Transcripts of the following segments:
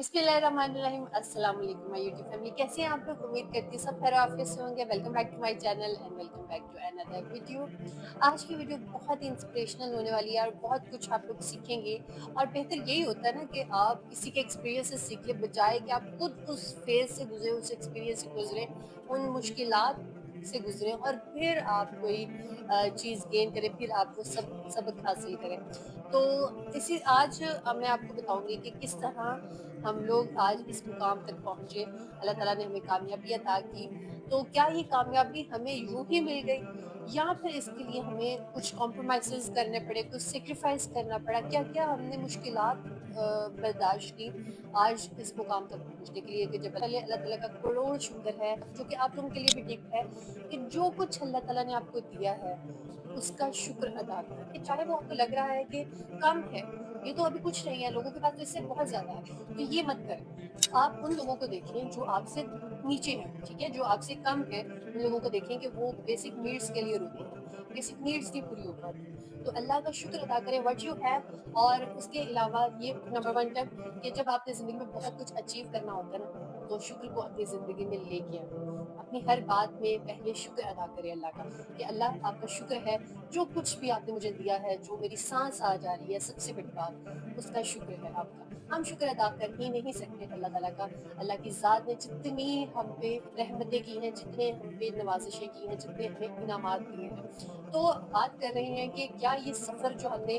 बिस्मिल्लाहिर्रहमानिर्रहीम। अस्सलाम वालेकुम माय यूट्यूब फैमिली। कैसे हैं आप लोग? उम्मीद करती हूँ सब खैर आफियत से होंगे। Welcome back to my channel and welcome back to another video. आज की वीडियो बहुत ही इंस्पिरेशनल होने वाली है और बहुत कुछ आप लोग सीखेंगे। और बेहतर यही होता है ना कि आप किसी के एक्सपीरियंस से सीखे बजाय कि आप खुद उस फेज से गुजरे, उस एक्सपीरियंस से गुजरे, उन मुश्किलात से गुजरे और फिर आप कोई चीज़ गेन करें, फिर आप वो सबक हासिल करें। तो इसी आज मैं आपको बताऊंगी कि किस तरह हम लोग आज इस मुकाम तक पहुंचे। अल्लाह ताला ने हमें कामयाबी अता की। तो क्या ये कामयाबी हमें यूं ही मिल गई या फिर इसके लिए हमें कुछ कॉम्प्रोमाइज़ेस करने पड़े, कुछ सेक्रीफाइस करना पड़ा? क्या क्या हमने मुश्किलात बर्दाश्त की आज इस मुकाम तक पहुंचने के लिए? कि जब पहले अल्लाह ताला का करोड़ शुक्र है, जो कि आप लोगों के लिए भी ठीक है, कि जो कुछ अल्लाह ताला ने आपको दिया है उसका शुक्र अदा करें। कि चाहे वो आपको लग रहा है कि कम है, ये तो अभी कुछ नहीं है, लोगों के पास तो इससे बहुत ज्यादा है, तो ये मत करें। आप उन लोगों को देखें जो आपसे नीचे हैं, ठीक है, जो आपसे कम है, उन लोगों को देखें कि वो बेसिक नीड्स के लिए रोते हैं, बेसिक नीड्स नहीं पूरी हो पाती, तो अल्लाह का शुक्र अदा करें व्हाट यू हैव। और उसके अलावा ये नंबर वन टिप कि जब आपने जिंदगी में बहुत कुछ अचीव करना होता है ना, तो शुक्र को अपनी जिंदगी में लेके आए। अपनी हर बात में पहले शुक्र अदा करें अल्लाह का, कि अल्लाह आपका शुक्र है, जो कुछ भी आपने मुझे दिया है, जो मेरी सांस आ जा रही है, सबसे बड़ी बात उसका शुक्र है आपका। हम शुक्र अदा कर ही नहीं सकते अल्लाह ताला का। अल्लाह की ज़ात ने जितनी हम पे रहमतें की हैं, जितने हम पे नवाजिशें की हैं, जितने हमें इनामात दिए हैं, तो बात कर रहे हैं कि क्या ये सफ़र जो हमने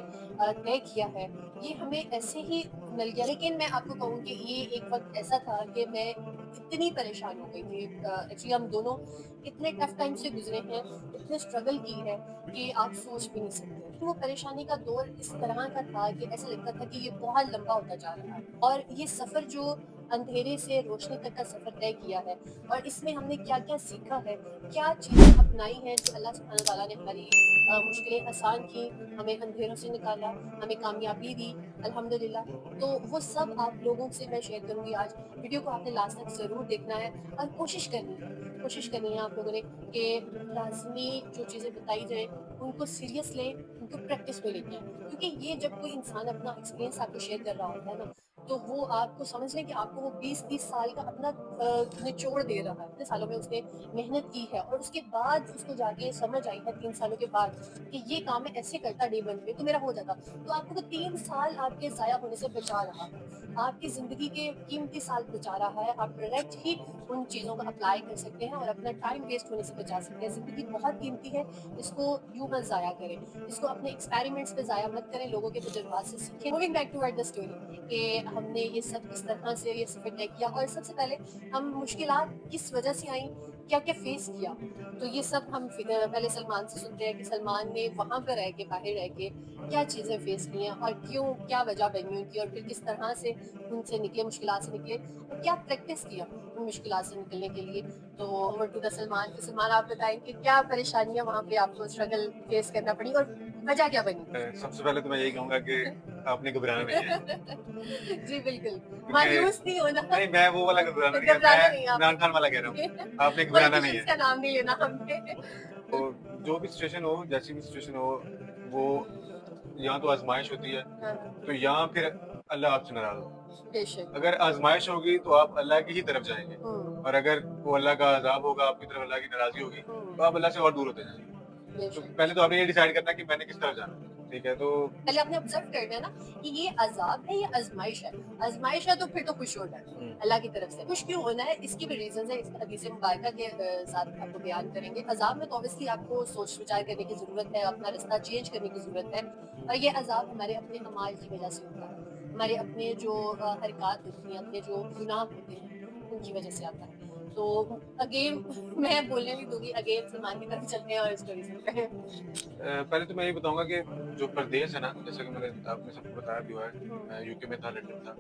तय किया है, ये हमें ऐसे ही मिल गया? लेकिन मैं आपको कहूँ कि ये एक वक्त ऐसा था कि मैं इतनी परेशान हो गई थी। एक्चुअली हम दोनों इतने टफ टाइम से गुजरे हैं, इतने स्ट्रगल की है कि आप सोच भी नहीं सकते। तो वो परेशानी का दौर इस तरह का था कि ऐसा लगता था कि ये बहुत लंबा होता जा रहा है, और ये सफ़र जो अंधेरे से रोशनी तक का सफ़र तय किया है, और इसमें हमने क्या-क्या सीखा है, क्या चीज़ें अपनाई हैं जो अल्लाह सुब्हानहू तआला ने हमारी मुश्किलें आसान की, हमें अंधेरों से निकाला, हमें कामयाबी दी अल्हम्दुलिल्लाह। तो वो सब आप लोगों से मैं शेयर करूँगी आज। वीडियो को आपने लास्ट तक ज़रूर देखना है और कोशिश करनी है आप लोगों ने कि लाज़मी जो चीज़ें बताई जाएँ उनको सीरियस लें, उनको प्रैक्टिस में लेके आएँ। क्योंकि ये जब कोई इंसान अपना एक्सपीरियंस आपको शेयर कर रहा होता है ना, तो वो आपको समझ लें कि आपको वो 20-30 साल का अपना निचोड़ दे रहा है। इतने सालों में उसने मेहनत की है और उसके बाद उसको जाके समझ आई है 3 सालों के बाद कि ये काम मैं ऐसे करता डे 1 पे तो मेरा हो जाता। तो आपको वो 3 साल आपके ज़ाया होने से बचा रहा है। आपकी ज़िंदगी के कीमती साल बचा रहा है। आप डायरेक्ट ही उन चीज़ों को अप्लाई कर सकते हैं और अपना टाइम वेस्ट होने से बचा सकते हैं। ज़िंदगी बहुत कीमती है, इसको यूँ मत ज़ाया करें। इसको अपने एक्सपेरिमेंट्स पे ज़ाया मत करें, लोगों के तजुर्बात से सीखें। Moving back toward the story कि हमने ये सब किस तरह से ये सफ़र तय किया, और सबसे पहले हम मुश्किलात किस वजह से आई, क्या-क्या फेस किया। तो ये सब हम पहले सलमान से सुनते हैं कि सलमान ने वहाँ पे रह के, बाहर रह के क्या चीज़ें फेस की हैं और क्यों, क्या वजह बनी उनकी, और फिर किस तरह से उनसे निकले, मुश्किलात से निकले, और क्या प्रैक्टिस किया उन मुश्किलात से निकलने के लिए। तो ओवर टू द सलमान। तो सलमान, आप बताएं कि क्या परेशानियां वहाँ पे आपको स्ट्रगल फेस करना पड़ी और वजह क्या बनी? सबसे पहले तो मैं यही कहूँगा कि आपने घबराना नहीं है, जी बिल्कुल, क्योंकि मायूस नहीं होना, नहीं, मैं वो वाला घबराना नहीं है, घबराना नहीं मैं है इमरान आपने। खान वाला कह रहा हूँ। आपने घबराना नहीं पॉलिटिशियंस है। का नाम नहीं लेना हमने। तो जो भी सिचुएशन हो, जैसी भी सिचुएशन हो, वो यहाँ तो आज़माइश होती है, हाँ, तो यहाँ फिर अल्लाह आपसे नाराज़ होगा। बेशक। अगर आज़माइश होगी तो आप अल्लाह की ही तरफ जाएँगे, हम्म। और अगर वो अल्लाह का अज़ाब होगा, आपकी तरफ अल्लाह की नाराज़गी होगी, तो आप अल्लाह से और दूर होते जाएँगे। तो बेशक। पहले तो आपने ये डिसाइड करना है कि मैंने किस तरफ जाना है, ठीक है? तो पहले आपने ऑब्जर्व करना है ना कि ये अजाब है या आजमाइश है। आजमाइश है तो फिर तो खुश होना है अल्लाह की तरफ से। खुश क्यों होना है, इसकी भी रीजन है, इस हदीस मुबारका के साथ आपको बयान करेंगे। अजाब में तो ऑब्वियसली आपको सोच विचार करने की जरूरत है, अपना रास्ता चेंज करने की जरूरत है, और ये अजाब हमारे अपने अमाल की वजह से होता है, हमारे अपने जो हरकत होती हैं, अपने जो गुनाह होते हैं, उनकी वजह से आता है। तो अगेन मैं बोलने नहीं दूंगी, अगेन सलमान की तरफ चलते हैं और स्टोरी सुनते हैं। पहले तो मैं ये बताऊँगा कि जो परदेस है ना, जैसा कि मैंने आपने सबको बताया भी हुआ है, मैं हम्म, यूके में था, लंदन था।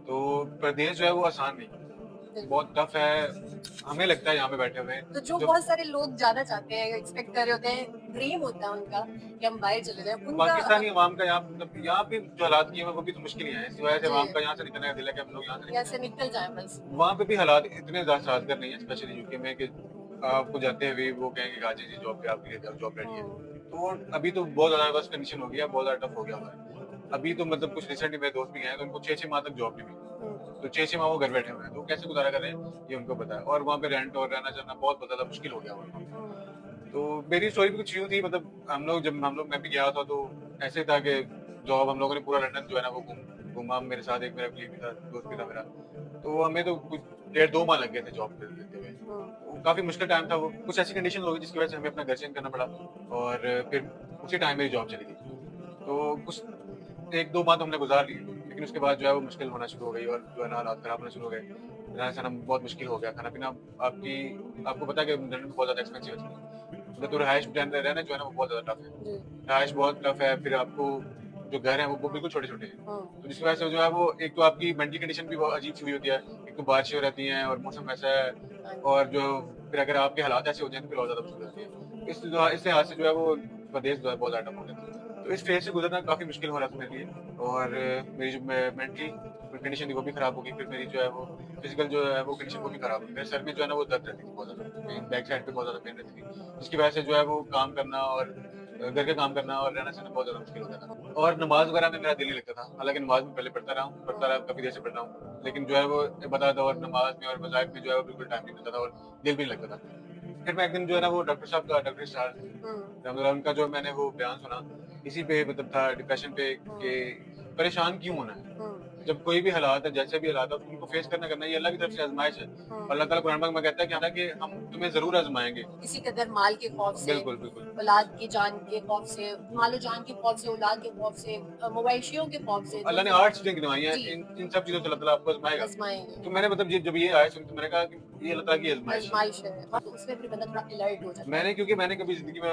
तो परदेस जो है वो आसान नहीं है, बहुत बिल्कुल। टफ है। हमें लगता है यहाँ पे बैठे हुए, तो जो जब बहुत सारे लोग जाना चाहते हैं, एक्सपेक्ट कर रहे होते हैं, ड्रीम होता है उनका कि हम बाहर चले जाएं, उनका पाकिस्तानी अवाम का यहाँ, मतलब यहाँ पे जो हालात किए हुए हैं, वो भी तो मुश्किल ही हैं। इसी वजह से जी, अवाम का यहाँ से निकलने का दिल है कि हम लोग यहाँ से यहाँ निकले से निकल जाए बस। जाएँ। वहाँ पे भी हालात इतने साजगार नहीं है, स्पेशली यूके में, कि आपको जाते हुए वो कहेंगे कि हाँ जी, जॉब पे आपके लिए जॉब रेडी है। हम्म, तो अभी तो बहुत ज़्यादा वर्स्ट कंडीशन हो गया है, बहुत ज़्यादा टफ हो गया हुआ है। अभी तो मतलब कुछ रिसेंटली मेरे दोस्त भी हैं तो उनको 6-6 माह तक जॉब नहीं मिली, तो 6-6 माह वो घर बैठे हुए हैं, तो कैसे गुजारा कर रहे हैं ये उनको पता है। और वहाँ पे रेंट और रहना सहना बहुत ज़्यादा मुश्किल हो गया वहाँ पे। तो मेरी स्टोरी भी कुछ यूँ थी, मतलब हम लोग मैं भी गया था तो ऐसे था कि जॉब हम लोगों ने पूरा लंदन जो है ना वो घूमा मेरे साथ, एक मेरा कलीग भी था, दोस्त भी था मेरा, तो हमें तो कुछ 1.5-2 माह लग गए थे जॉब करते हुए। वो काफ़ी मुश्किल टाइम था, वो कुछ ऐसी कंडीशन हो गई जिसकी वजह से हमें अपना घर चेंज करना पड़ा, और फिर उसी टाइम मेरी जॉब चली गई। तो कुछ 1-2 माह तो हमने गुजार लिए, लेकिन उसके बाद जो है वो मुश्किल होना शुरू हो गई, और जो है ना हालात खराब होना शुरू हो गए। रहना सहना बहुत मुश्किल हो गया, खाना पीना आपकी आपको पता है कि लंदन में बहुत ज़्यादा एक्सपेंसिव है चीज़ें। मतलब तो रहायश रहना जो है ना वो बहुत ज़्यादा टफ है। रहायश बहुत टफ है, फिर आपको जो घर है वो बिल्कुल छोटे-छोटे हैं। तो जिसकी वजह से जो है वो एक तो आपकी मेंटल कंडीशन भी बहुत अजीब सी हुई होती है। एक तो बारिशें रहती हैं और मौसम वैसा है, और जो फिर अगर आपके हालात ऐसे हो जाएँ तो फिर और ज़्यादा मुश्किल हो जाती है। इस लिहाज से जो है वो प्रदेश जो है बहुत ज़्यादा टफ हो जाता है। तो इस फेज़ से गुज़रना काफ़ी मुश्किल हो रहा था मेरे लिए, और मेरी जो मेंटली कंडीशन थी वो भी खराब हो गई। फिर मेरी जो है वो फिजिकल जो है वो कंडीशन वो भी खराब हो गई। मेरे सर में जो है ना वो दर्द रहती थी बहुत ज़्यादा, पेन बैक साइड पे बहुत ज़्यादा पेन रहती थी, जिसकी वजह से जो है वो काम करना और घर के काम करना और रहना सहना बहुत ज़्यादा मुश्किल हो जाता था। और नमाज़ वगैरह में मेरा दिल नहीं लगता था। हालाँकि नमाज़ में पहले पढ़ता रहा, काफ़ी देर से पढ़ रहा हूँ। लेकिन जो है वो इबादत और नमाज़ में और मज़ाहिब में जो है वो बिल्कुल टाइम नहीं मिलता था, और दिल भी नहीं लगता था। फिर मैं एक दिन जो है ना वो डॉक्टर इरशाद रहमतुल्लाह उनका जो मैंने वो बयान सुना, इसी पे मतलब था डिप्रेशन पे, कि परेशान क्यों होना है? जब कोई भी हालात है, जैसे भी हालात है, उनको फेस करना ये अल्लाह की तरफ से आज़माइश है। और अल्लाह ताला कुरान पाक में कहता है कि हालाँकि हम तुम्हें ज़रूर आज़माएँगे। किसी कदर माल के खौफ से, बिल्कुल, बिल्कुल। औलाद की जान के खौफ से, मालो जान के खौफ से, औलाद के खौफ से, मवेशियों के खौफ से, अल्लाह ने 8 चीज़ें गिनवाई हैं, जी इन सब चीज़ों से अल्लाह ताला आपको आज़माएगा। आजमाएंगे। तो मैंने मतलब जब ये आयत सुनी तो मैंने कहा कि ये अल्लाह ताला की आज़माइश है। आजमाइश है, हाँ, तो उसमें फिर बंदा थोड़ा अलर्ट हो जाता है। क्योंकि मैंने कभी ज़िंदगी में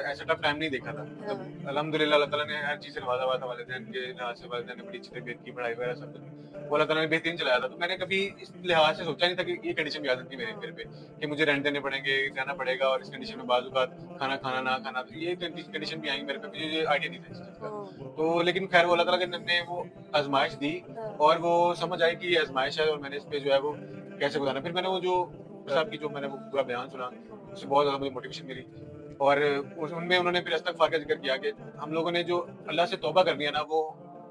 ऐसा टफ टाइम नहीं देखा था। मतलब अल्हम्दुलिल्लाह अल्लाह ताला ने हर चीज़ से नवाज़ा हुआ था, वालिदैन के लिहाज से वालिदैन ने बड़ी अच्छी तरबियत की, पढ़ाई वगैरह सब कुछ वो अल्लाह ताला ने बेहतरीन चलाया था। तो मैंने कभी इस लिहाज से सोचा नहीं था कि ये कंडीशन भी आ सकती है मेरे पे, कि मुझे रेंट देने पड़ेंगे, रहना पड़ेगा, और इस कंडीशन में बाज़ औक़ात खाना खाना, ना खाना, तो ये कंडीशन भी आएँगी मेरे पे, मुझे ये आइडिया नहीं था इस चीज़ का। तो लेकिन ख़ैर वो अल्लाह ताला ने वो आज़माइश दी, और वो समझ आई कि ये आज़माइश है, और मैंने इस पे जो है वो कैसे गुज़ारना। फिर मैंने वो जो साहब की जो मैंने वो पूरा बयान सुना, उससे बहुत ज़्यादा मुझे मोटिवेशन मिली, और उनमें उन्होंने फिर इस्तिग़फ़ार का ज़िक्र किया कि हम लोगों ने जो अल्लाह से तौबा करनी है ना, वो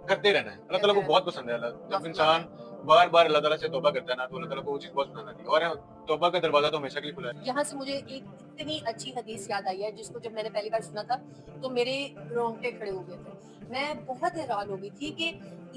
करते रहना है। अल्लाह ताला को बहुत पसंद है। जब इंसान बार-बार अल्लाह ताला से तौबा करता है ना, तो अल्लाह ताला को वो चीज़ बहुत पसंद आती है, और तौबा का दरवाज़ा तो हमेशा के लिए खुला है। यहाँ से मुझे एक इतनी अच्छी हदीस याद आई है, जिसको जब मैंने पहली बार सुना था, तो मेरे रोंगटे खड़े हो गए थे। मैं बहुत हैरान हो गई थी कि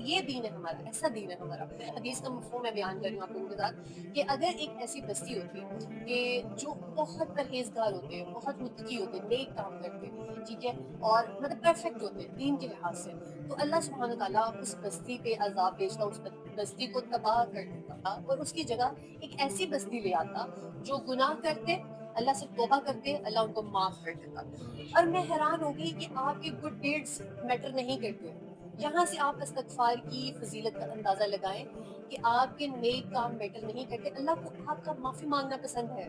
ये दीन है हमारा, ऐसा दीन है हमारा। हदीस का मफ़हूम मैं बयान कर रही हूँ आप लोगों के साथ, कि अगर एक ऐसी बस्ती होती कि जो बहुत परहेज़गार होते हैं, बहुत मुत्तकी होते हैं, नेक काम करते हैं, ठीक है? और मतलब परफेक्ट होते हैं दीन के लिहाज से, तो अल्लाह सुब्हान व तआला उस बस्ती पे अज़ाब भेजता, उस बस्ती को तबाह कर देता, और उसकी जगह एक ऐसी बस्ती ले आता जो गुनाह करते, अल्लाह से तौबा करते, अल्लाह उनको माफ़ कर देता। और मैं हैरान हो गई कि आपके गुड डीड्स मैटर नहीं करते। यहाँ से आप इस्तिग़फ़ार की फ़ज़ीलत का अंदाज़ा लगाएँ कि आपके नेक काम मैटर नहीं करते, अल्लाह को आपका माफ़ी माँगना पसंद है।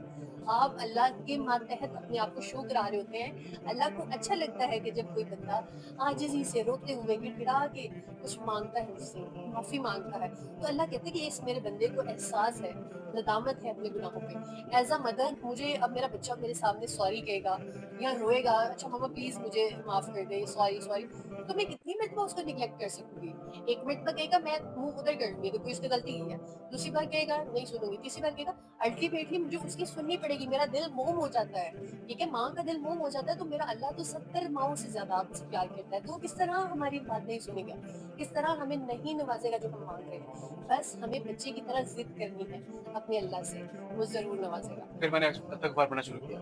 आप अल्लाह के मातहत अपने आप को शो करा रहे होते हैं। अल्लाह को अच्छा लगता है कि जब कोई बंदा आजिज़ी से, रोते हुए, गिड़गिड़ा के कुछ माँगता है उससे, माफ़ी माँगता है। तो अल्लाह कहते हैं कि इस मेरे बंदे को एहसास है, नदामत है अपने गुनाहों पे। एज़ अ मदर मुझे अब मेरा बच्चा मेरे सामने सॉरी कहेगा या रोएगा, अच्छा मम्मा प्लीज़ मुझे माफ़ कर दे, सॉरी सॉरी, तो मैं कितनी मरतबा उसको निग्लेक्ट कर सकूँगी? एक मिनट कहेगा मैं मुँह उधर कर लूँगी, देखो इसने गलती की है। दूसरी बार कहेगा नहीं सुनूँगी, तीसरी बार कहेगा, अल्टीमेटली मुझे उसकी सुननी पड़ेगी, मेरा दिल मोम हो जाता है। ठीक है, माँ का दिल मोम हो जाता है, तो मेरा अल्लाह तो 70 माँओं से ज़्यादा आपसे प्यार करता है, तो वो किस तरह हमारी बात नहीं सुनेगा? किस तरह हमें नहीं नवाज़ेगा जो हम माँग रहे हैं? बस हमें बच्चे की तरह ज़िद करनी है अपने अल्लाह से, वो ज़रूर नवाज़ेगा। फिर मैंने इस्तिग़फ़ार पढ़ना शुरू किया।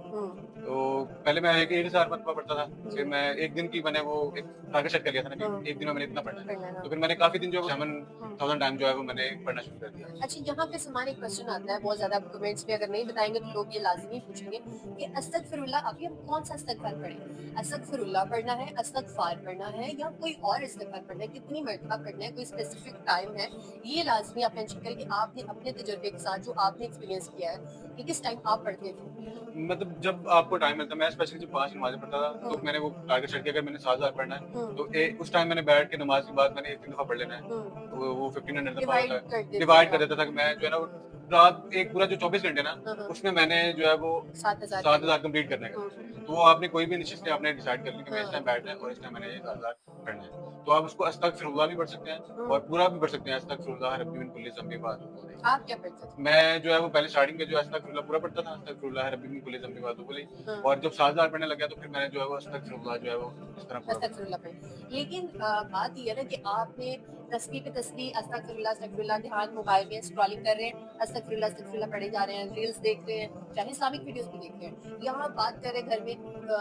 तो पहले मैं एक 1000 मरतबा पढ़ता था, फिर मैं एक दिन की मैंने वो एक टारगेट सेट कर लिया था ना कि एक दिन में मैंने इतना पढ़ना है। तो फिर मैंने काफ़ी दिन जो है 7000 टाइम जो है वो मैंने पढ़ना शुरू कर दिया। अच्छा, यहाँ पे हमारे एक क्वेश्चन आता है, बहुत ज़्यादा आप कमेंट्स में अगर नहीं बताएँगे तो लोग ये लाज़मी पूछेंगे कि अस्तगफिरुल्लाह अभी हम कौन-सा इस्तिग़फ़ार पढ़ें? अस्तगफिरुल्लाह पढ़ना है, इस्तिग़फ़ार पढ़ना है, या कोई और इस्तिग़फ़ार पढ़ना है? कितनी मरतबा पढ़ना है? कोई स्पेसिफिक टाइम है? ये लाज़मी आप मेंशन करें कि आपने अपने तजुर्बे के साथ जो आपने एक्सपीरियंस किया है, कि किस टाइम आप पढ़ते थे? मतलब जब आपको टाइम मिलता है, मैं स्पेशली जब 5 नमाज़ें पढ़ता था, तो मैंने वो टारगेट सेट किया अगर मैंने 7000 पढ़ना है, तो उस टाइम मैंने बैठ के नमाज़ के बाद मैंने 1-3 दफ़ा पढ़ लेना है। तो वो 1500 दफ़ा होता है, डिवाइड कर देता था कि मैं जो है ना वो रात एक पूरा जो 24 घंटे ना, हाँ, हाँ। उसमें मैंने जो है वो 7,000 कंप्लीट करने का। हम्म, तो वो आपने कोई भी निश्चित आपने डिसाइड कर ली कि मैं इस टाइम बैठना है और इस टाइम मैंने ये 7,000 पढ़ना है। तो आप उसको अस्तगफिरुल्लाह भी पढ़ सकते हैं और पूरा भी पढ़ सकते हैं, अस्तगफिरुल्लाह रब्बी मिन कुल्ली ज़ंबि व अतूबु इलैह। आप क्या पढ़ते थे? मैं जो है वो पहले स्टार्टिंग में जो अस्तगफिरुल्लाह पूरा पढ़ता था, अस्तगफिरुल्लाह रब्बी मिन कुल्ली ज़ंबि व अतूबु इलैह, हाँ। और जब 7,000 पढ़ने लग गया तो फिर मैंने जो है वो अस्तगफिरुल्लाह जो है वो इस तरह पूरा पढ़ा। अस्तगफिरुल्लाह पढ़े। लेकिन बात ये है ना कि आपने तस्बीह पे तस्बीह अस्तगफिरुल्लाह अस्तगफिरुल्लाह ध्यान मोबाइल में स्क्रॉलिंग कर रहे हैं, अस्तगफिरुल्लाह अस्तगफिरुल्लाह पढ़े जा रहे हैं, रील्स देख रहे हैं, चाहे इस्लामिक वीडियोस भी देख रहे हैं, या आप बात कर रहे हैं घर में,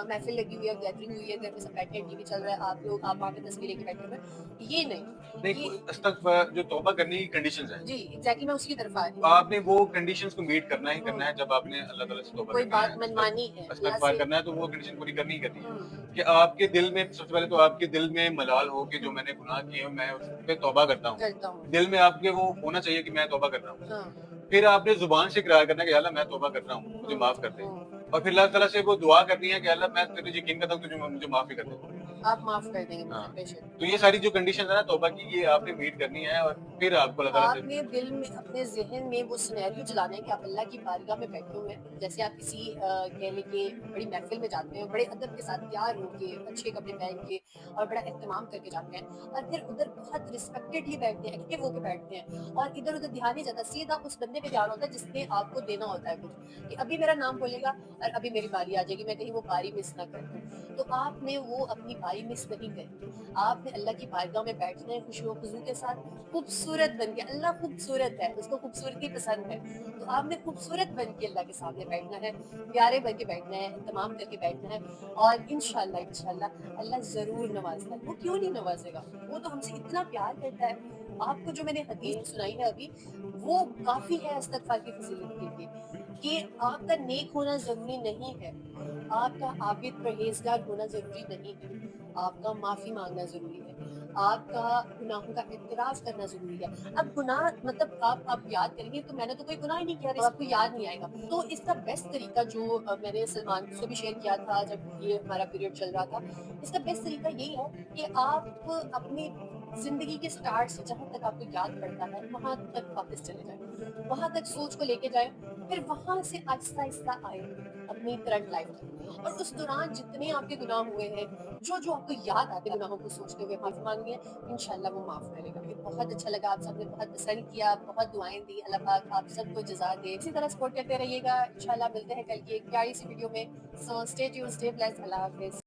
महफिल लगी हुई है, गैदरिंग हुई है, घर में सब बैठे हैं, टीवी चल रहा है, आप वहाँ पे तस्बीह लेके बैठे हुए हैं, ये नहीं। नहीं, ये जो तौबा करने की कंडीशंस हैं, जी एग्जैक्टली मैं उसकी तरफ आ रही हूँ। आपने वो कंडीशंस को मीट करना ही करना है। जब आपने अल्लाह ताला से तौबा कोई करनी बात है, मनमानी है अल्लाह इस्तगफार से। करना है, तो वो कंडीशन पूरी करनी ही करनी है हम्म, कि आपके दिल में, सबसे पहले तो आपके दिल में मलाल हो कि जो मैंने गुनाह किए हैं मैं उस पे तौबा करता हूँ। करता हूँ। दिल में आपके वो होना चाहिए कि मैं तौबा कर रहा हूँ। हाँ। फिर आपने जुबान से इकरार करना है कि अल्लाह मैं तौबा कर रहा हूँ, मुझे माफ कर दे। और फिर अल्लाह ताला से वो दुआ करनी है कि अल्लाह मैं तेरे यकीन करता हूँ तुझे मुझे माफ ही कर दे। आप माफ कर देंगे मुझे, हाँ। बेशक। तो ये सारी जो कंडीशन है ना तौबा की, ये आपने मीट करनी है और फिर आपको अल्लाह ताला से आपने दिल में अपने ज़हन में वो सिनेरियो चलाना है कि आप अल्लाह की बारगाह में बैठे हुए हैं, जैसे आप किसी कह लें कि बड़ी महफिल में जाते हैं, बड़े अदब के साथ तैयार होके, अच्छे कपड़े पहन के और बड़ा एहतमाम करके जाते हैं, और फिर उधर बहुत रिस्पेक्टेडली बैठते हैं, एक्टिव होके बैठते हैं, और इधर उधर ध्यान नहीं जाता, सीधा उस बंदे पे ध्यान होता है जिसने आपको देना होता है कुछ, कि अभी मेरा नाम बोलेगा और अभी मेरी बारी आ जाएगी, मैं कहीं वो बारी मिस ना कर दूँ। तो आपने वो अपनी बारी मिस नहीं करनी, आपने अल्लाह की बारगाह में बैठना है खुशू खुजू के साथ, खूबसूरत बन के। अल्लाह खूबसूरत है, उसको खूबसूरती पसंद है, तो आपने खूबसूरत बन के अल्लाह के सामने बैठना है, प्यारे बन के बैठना है, तमाम करके बैठना है, और इंशाल्लाह इंशाल्लाह अल्लाह ज़रूर नवाजता है। वो क्यों नहीं नवाजेगा, वो तो हमसे इतना प्यार करता है। आपको जो मैंने हदीस सुनाई है अभी, वो काफ़ी है इस्तगफार की फजीलत के लिए, कि आपका नेक होना ज़रूरी नहीं है, आपका आबिद परहेजगार होना ज़रूरी नहीं है, आपका माफ़ी मांगना ज़रूरी है, आपका गुनाहों का इत्तराफ़ करना ज़रूरी है। अब गुनाह मतलब आप याद करेंगे तो मैंने तो कोई गुनाह ही नहीं किया, तो आपको याद नहीं आएगा। तो इसका बेस्ट तरीका जो मैंने सलमान से भी शेयर किया था जब ये हमारा पीरियड चल रहा था, इसका बेस्ट तरीका यही है कि आप अपनी ज़िंदगी के स्टार्ट से जहाँ तक आपको याद पड़ता है, वहाँ तक वापस चले जाएँ। वहाँ तक सोच को लेके जाएँ, फिर वहाँ से आहिस्ता-आहिस्ता आएँ अपनी करंट लाइफ़ तक। और उस दौरान जितने आपके गुनाह हुए हैं, जो-जो आपको याद आते गुनाहों को सोचते हुए माफ़ी माँगनी है, इंशाल्लाह वो माफ़ करेगा। मुझे बहुत अच्छा लगा, आप सबने बहुत पसंद किया, बहुत दुआएँ दी, अल्लाह पाक आप सबको जज़ा दे। इसी तरह सपोर्ट करते रहिएगा, इंशाल्लाह मिलते हैं कल की एक प्यारी सी वीडियो में। So stay tuned, stay blessed, Allah हाफ़िज़।